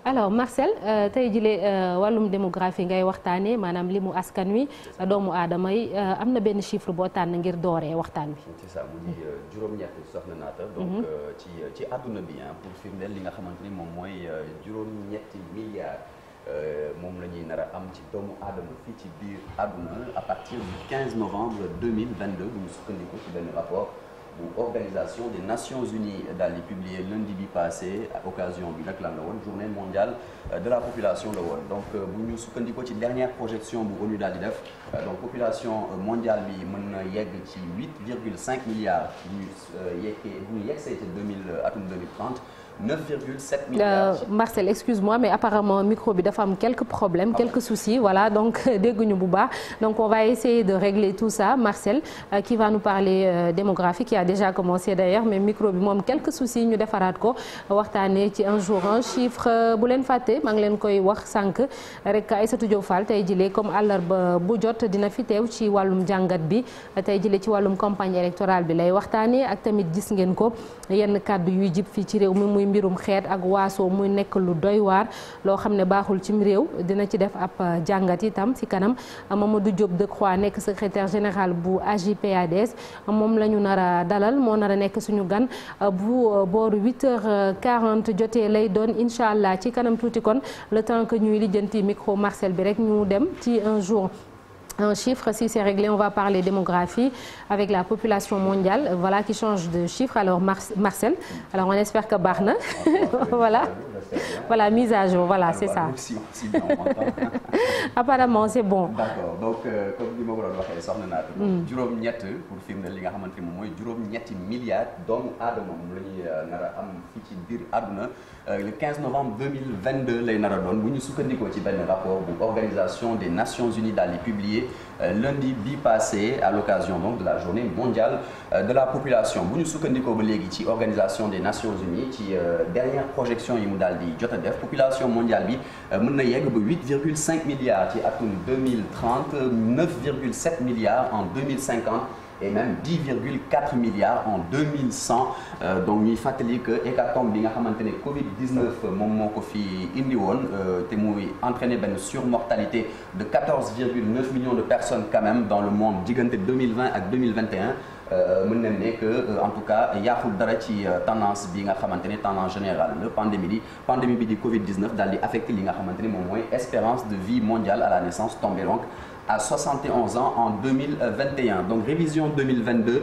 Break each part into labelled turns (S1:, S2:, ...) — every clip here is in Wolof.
S1: alors Marcel tey jile wàllum démographie ngay waxtaanee maanaam limu askan wi doomu aadama yi am na benn chiffre boo tànn ngir dooree waxtaan wi.
S2: c'est ça mu di juróom-ñett soxna naata. donc ci àdduna bi pour firndeel li nga xamante ni moom mooy juróom-ñetti milliards moom la ñuy nar a am ci doomu aadama fii ci biir àdduna à partir du 15 novembre 2022 bu ñu sukkandiku ci benn rapport. bu organisation des Nations Unies daal di publier lundi bi passé à occasion bi nag lan la woon journée mondiale de la population la woon donc bu ñu sukkandikoo ci dernière projection bu ONU daal di def donc population mondiale bi mën na yegg ci 8,5 milliards bu ñu yegsee ci atum 2030 9,7 milliards.
S1: Marcel, excuse-moi, mais apparemment micro bi dafa am quelques problèmes, quelques soucis, voilà, donc dégguñu bu baax. Donc on va essayer de régler tout ça. Marcel, qui va nous parler démographie, qui a déjà commencé d'ailleurs, mais micro bi moom quelques soucis ñu defaraat ko waxtaanee ci un jour un chiffre bu leen fàtte maa ngi leen koy wax sànq rek Aïssatou Diop Fall tey jëlee comme àllarba bu jot dina fi teew ci wàllum jàngat bi tey jëlee ci wàllum campagne électorale bi lay waxtaanee ak tamit gis ngeen ko yenn kàddu yuy jib fii ci réew mi muy mbirum xeet ak waaso muy nekk lu doy waar loo xam ne baaxul cim réew dina ci def ab jàngat itam ci kanam Mamadou Diop Decroix nekk secrétaire général bu AJ/PADS moom la ñu nar a dalal moo nar a nekk suñu gan bu booru 8h40 jotee lay doon incha allah ci kanam tuuti kon le temps que ñuy lijjanti micro Marcel bi rek ñu dem ci un jour. Un chiffre, si c'est réglé, on va parler démographie avec la population mondiale, voilà, qui change de chiffre. Alors Marcel, alors on espère que baax na voilà mise à jour, voilà c'est ça. Apparemment c'est bon.
S2: D'accord donc comme ni ma ko doon waxee soxna naata. juróom-ñett pour firndeel li nga xamante ni moom mooy juróom-ñetti milliards doomu aadama moom la ñuy nar a am fii ci biir àdduna le 15 novembre 2022 lay nar a doon bu ñu sukkandikoo ci benn rapport bu organisation des Nations Unies daal di publier lundi bi passé à l'occasion donc de la journée mondiale de la population bu ñu sukkandikoo ba léegi ci organisation des Nations Unies ci dernière projection yi mu daal di jot a def population mondiale bi mën na yegg ba 8,5 milliards ci atum 2030 9,7 milliards en 2050 et même 10,4 milliards en 2100 donc ñuy fàttali que hécatombe bi nga xamante ne Covid-19 moom moo ko fi indi woon te muy entraîné benn surmortalité de 14,9 millions de personnes quand même dans le monde diggante 2020 ak 2021 mën nañ ne que en tout cas yaaxul dara ci tendance bi nga xamante ne tendance générale la pandémie bi di Covid-19 daal di affecté li nga xamante ne moom mooy espérance de vie mondiale à la naissance tombée donc à 71 ans en 2021 donc révision 2022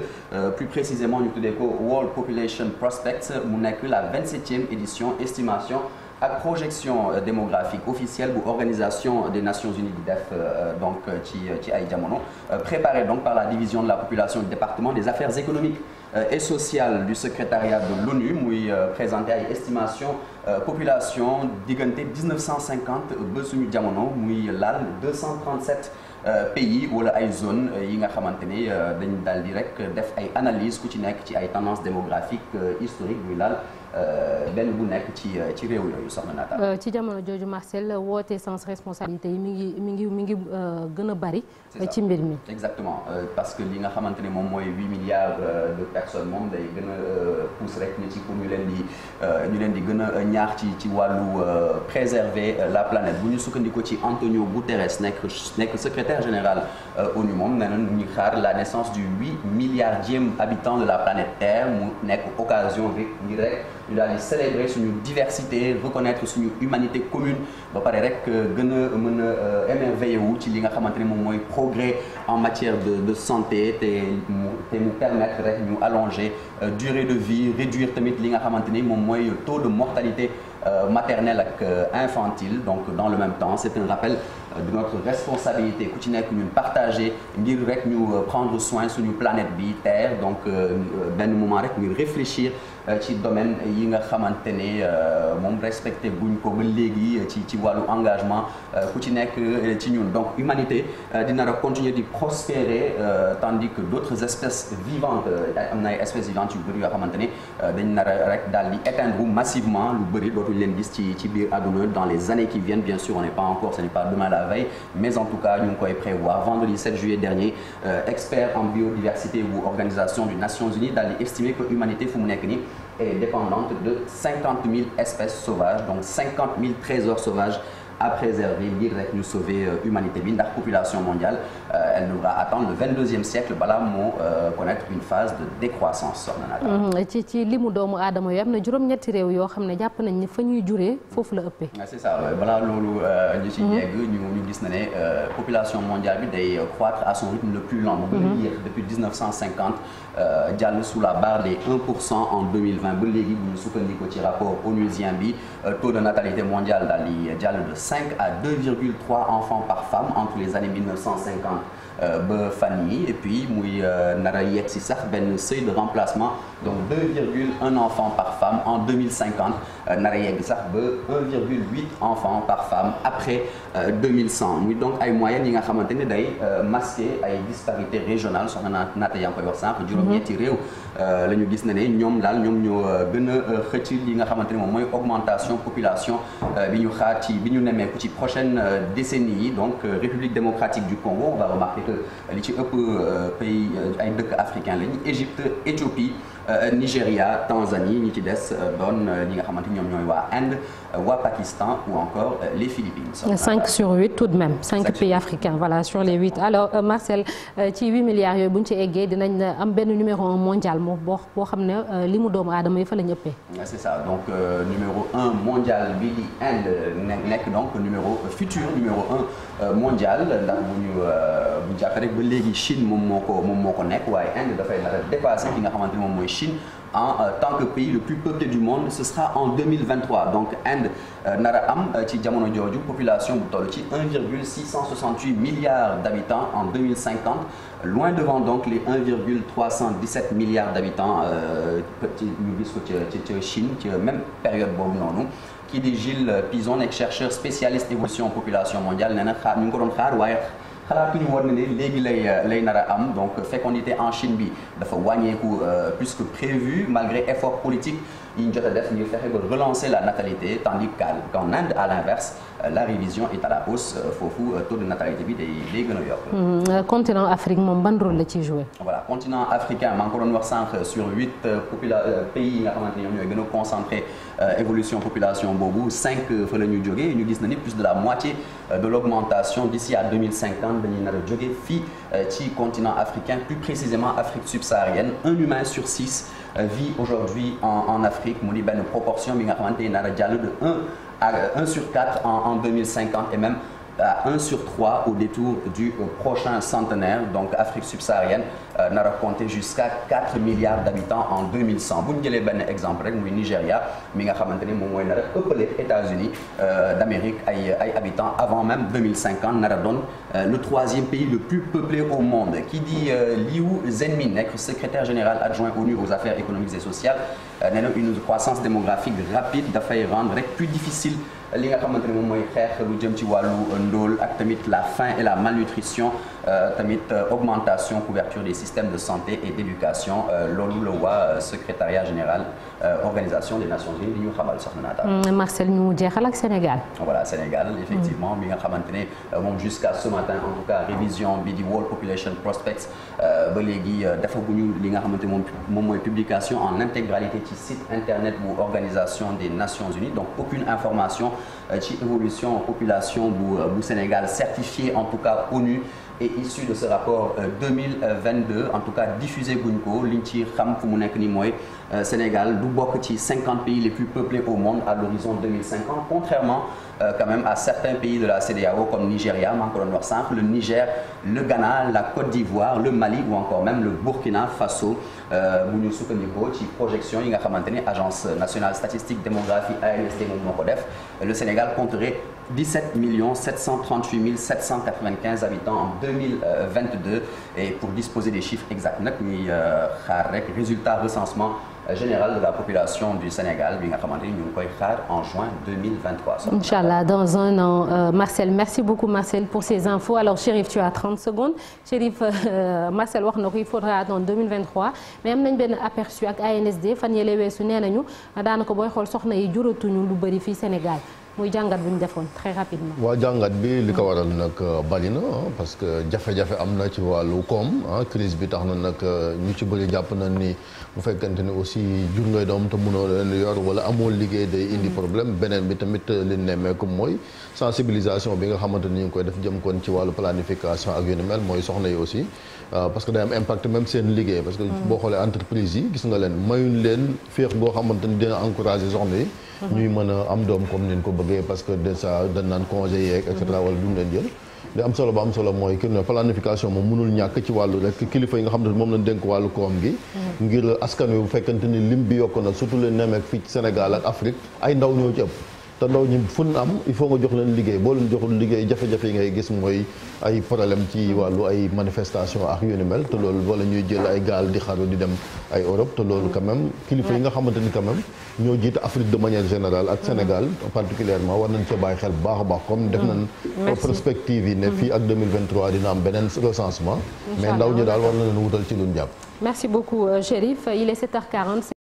S2: plus précisément ñu tuddee ko World Population Prospects mu nekk la 27e édition estimation ak projection démographique officielle bu organisation des Nations Unies di def donc ci ay jamono préparée donc par la division de la population du département des affaires économiques et sociales du secrétariat de l'ONU muy présenté ay estimation population diggante 1950 ba suñu jamono muy laal 237 pays wala ay zone yi nga xamante ne dañ daal di rek def ay analyse ku ci nekk ci ay tendances démographiques historiques muy laal benn bu nekk ci réew yooyu soxna Naata.
S1: ci jamono jooju Marcel woote sans responsabilité yi mi ngi gën a bari. ci mbir mi.
S2: exactement parce que li nga xamante ne moom mooy 8 milliards de personnes moom day gën a pousse rek nit ci pour ñu leen di gën a ñaax ci wàllu préserver la planète bu ñu sukkandikoo ci Antonio Guterres nekk secrétaire général ONU moom nee na ñu xaar la naissance du 8 milliardième habitant de la planète Terre mu nekk occasion ngir rek ñu daal di célébrer suñu diversité reconnaître suñu humanité commune ba pare rek gën a mën a émerveiller wu ci li nga xamante ne moom mooy progrès en matière de santé te mu permettre rek ñu allonger durée de vie réduire tamit li nga xamante ni moom mooy taux de mortalité maternelle ak infantile donc dans le même temps c'est un rappel de notre responsabilité ku ci nekk ñun partager ngir rek ñu prendre soin suñu planète bi Terre donc benn moment rek ngir réfléchir ci domaine yi nga xamante ne moom respecté buñ ko ba léegi ci wàllu engagement ku ci nekk ci ñun donc humanité dina rek continuer di prospérer tandis que d'autres espèces vivantes am na ay espèces vivantes yu bëri yoo xamante ne dañ nar a rek daal di éteindre massivement lu bëri dootuñ leen gis ci biir àdduna dans les années qui viennent bien sûr on n'est pas encore ce n'est pas demain la veille mais en tout cas ñu ngi koy prévoir vendredi 7 juillet dernier expert en biodiversité bu organisation des Nations Unies daal di estimer que humanité fu mu nekk nii elle est dépendante de 50 000 espèces sauvages, donc 50 000 trésors sauvages à préserver ngir rek ñu sauver humanité bi ndax population mondiale elle devra attendre le 22e siècle balaa moo connaître une phase de décroissance soxna Naata.
S1: ci limu doomu aadama yi am na juróom-ñetti réew yoo xam ne jàpp nañ ni fa ñuy juree foofu la ëppee.
S2: c'est ça balaa loolu ñu ci yegg ñu gis na ne population mondiale bi day croître à son rythme le plus lent. bu gën a yéex depuis 1950 jàll sous la barre des 1% en 2020 ba léegi bu ñu sukkandikoo ci rapport onusien bi taux de natalité mondiale daal di jàll de 5 à 2,3 enfants par femme entre les années 1950 ba fan yi et puis muy nar a yegg si sax benn seuil de remplacement donc 2,1 enfants par femme en 2050 nar a yegg sax ba 1,8 enfants par femme après 2100 muy donc ay moyennes yi nga xamante ne day masquer ay disparités régionales soxna Naata yaa ngi koy wax sànq juróom-ñetti réew la ñu gis ne ñoom daal ñoom ñoo gën a xëcc li nga xamante ne moom mooy augmentation population bi ñu xaar ci bi ñu nemmeeku ci prochaine décennie yi donc République démocratique du Congo on va remarquer que li ci ëpp pays ay dëkk africain lañu Égypte Éthiopie Nigéria Tanzanie ñi ci des doon ñi nga xamante ñoom ñooy waa Inde waa Pakistan ou encore les Philippines.
S1: 5 sur 8 tout de même 5 pays africains voilà sur les 8 alors Marcel ci 8 milliards yooyu bu ñu ci eggee dinañ am benn numéro 1 mondial moo boo xam ne li mu doomu aadama yi fa la ñu ëppee.
S2: c'est ça donc numéro 1 mondial bi di Inde nekk donc numéro futur numéro 1 mondial ndax bu ñu jàpp rek ba léegi Chine moom moo ko nekk waaye Inde dafay nar a dépasser ki nga xamante ne moom mooy Chine en tant que pays le plus peuplé du monde ce sera en 2023 donc Inde nar a am ci jamono jooju population bu toll ci 1,668 milliards d'habitants en 2050 loin devant donc les 1,317 milliards d'habitants ci ñu gis ko ca Chine ci même période boobu noonu kii di Gilles Pison nekk chercheur spécialiste évolution population mondiale nee na xaar ñu ngi ko doon xaar waaye xalaatuñu woon ne léegi lay nar a am donc fécondité en Chine bi dafa wàññeeku plus que prévu malgré effort politique yi ñu jot a def ngir fexe ba relancer la natalité tandis qu'en Inde à l'inverse la révision est à la hausse foofu taux de natalité bi day gën a yokk.
S1: continent Afrique moom ban rôle la ciy joué.
S2: voilà continent africain maa ngi ko doon wax sànq sur 8 pays yi nga xamante ne ñoom ñooy gën a concentré évolution population boobu 5 fa la ñu jógee ñu gis na ni plus de la moitié de l'augmentation d'ici à 2050 dañuy nar a jóge fii ci continent africain plus précisément Afrique subsaharienne 1 humain sur 6 vit aujourd'hui en Afrique mu di benn proportion bi nga xamante ne nar a jàll de 1 sur 4 en 2050 et même à 1 sur 3 au détour du prochain centenaire donc Afrique subsaharienne nar a compter jusqu'à 4 milliards d'habitants en 2100 bu ñu jëlee benn exemple rek muy Nigéria mi nga xamante ni moom mooy nar a ëppale États-Unis d'Amérique ay habitants avant même 2050 nar a doon le 3e pays le plus peuplé au monde qui dit Liu Zhenmin nekk secrétaire général adjoint ONU aux affaires économiques et sociales nee na une croissance démographique rapide dafay rendre rek plus difficile li nga xamante ne moom mooy xeex lu jëm ci wàllu ndóol ak tamit la faim et la malnutrition tamit augmentation couverture des systèmes de santé et d'éducation loolu la waa secrétariat général organisation des Nations Unies di ñu xamal soxna Naata.
S1: Marcel ñu jeexal ak Sénégal.
S2: voilà Sénégal effectivement mi nga xamante ne moom jusqu'à ce matin en tout cas révision bi di World Population Prospects ba léegi defaguñu li nga xamante moom mooy publication en intégralité ci site internet bu organisation des Nations Unies donc aucune information ci évolution population bu Sénégal certifiée en tout cas ONU et issu de ce rapport 2022 en tout cas diffusé guñ ko liñ ci xam fu mu nekk nii mooy Sénégal du bokk ci 50 pays les plus peuplés au monde à l'horizon 2050 contrairement quand même à certains pays de la CEDEAO comme Nigeria maa ngi ko doon wax sànq le Niger le Ghana la Côte d'Ivoire le Mali ou encore même le Burkina Faso bu ñu sukkandikoo ci projection yi nga xamante ni agence nationale statistique démographie ANSD moom moo ko def le Sénégal compterait 17 738 795 habitants en 2022 et pour disposer des chiffres exacts nag ñuy xaar rek résultat recensement général de la population du Sénégal bi nga xamante ni ñu ngi koy xaar en juin 2023.
S1: Inch'Allah dans un an Marcel merci beaucoup Marcel pour ces infos alors Chérif tu as 30 secondes Chérif Marcel wax na ko il faudra attendre 2023 mais am nañ benn aperçu ak ANSD fan yële weesu nee nañu daanaka booy xool soxna yi juratuñu lu bëri fii Sénégal muy jàngat bu ñu defoon très rapidement.
S3: waa jàngat bi li ko waral nag bari na parce que jafe-jafe am na ci wàllu koom crise bi tax na nag ñu ci bëri jàpp na ni bu fekkente ni aussi jur ngay doom te mënoo leen yor wala amoo liggéey day indi problème beneen bi tamit li nemmeeku mooy sensibilisation bi nga xamante ni ñu ngi koy def jëm kon ci wàllu planification ak yu ni mel mooy soxna yi aussi parce que day am impact même seen liggéey parce que boo xoolee entreprise yi gis nga leen mayuñ leen féex goo xamante ni dina encourager soxna yi ñuy mën a am doom comme ni ñu ko bëggee parce que déjà dañ naan congé yeeg et cetera wala duñ leen jël li am solo ba am solo mooy ki ne planification moom mënul ñàkk ci wàllu rek kilifa yi nga xam ne moom lañ dénk wàllu koom gi ngir askan wi bu fekkente ni lim bi yokk na surtout leen nemeek fii ci Sénégal ak Afrique ay ndaw ñoo ci ëpp te ndaw ñi fu ñu am il faut nga jox leen liggéey boo leen joxul liggéey jafe-jafe yi ngay gis mooy ay problème ci wàllu ay manifestation ak yu ni mel te loolu wala ñuy jël ay gaal di xaru di dem ay Europe te loolu quand même kilifa yi nga xamante ni quand même ñoo jiite Afrique de manière générale ak Sénégal particulièrement war nañ ca bàyyi xel bu baax a baax comme def nañ prospective yi ne fii ak 2023 dina am beneen recensement mais ndaw ñi daal war na leen wutal ci luñ jàpp.
S1: Merci beaucoup Chérif, il est 7h40.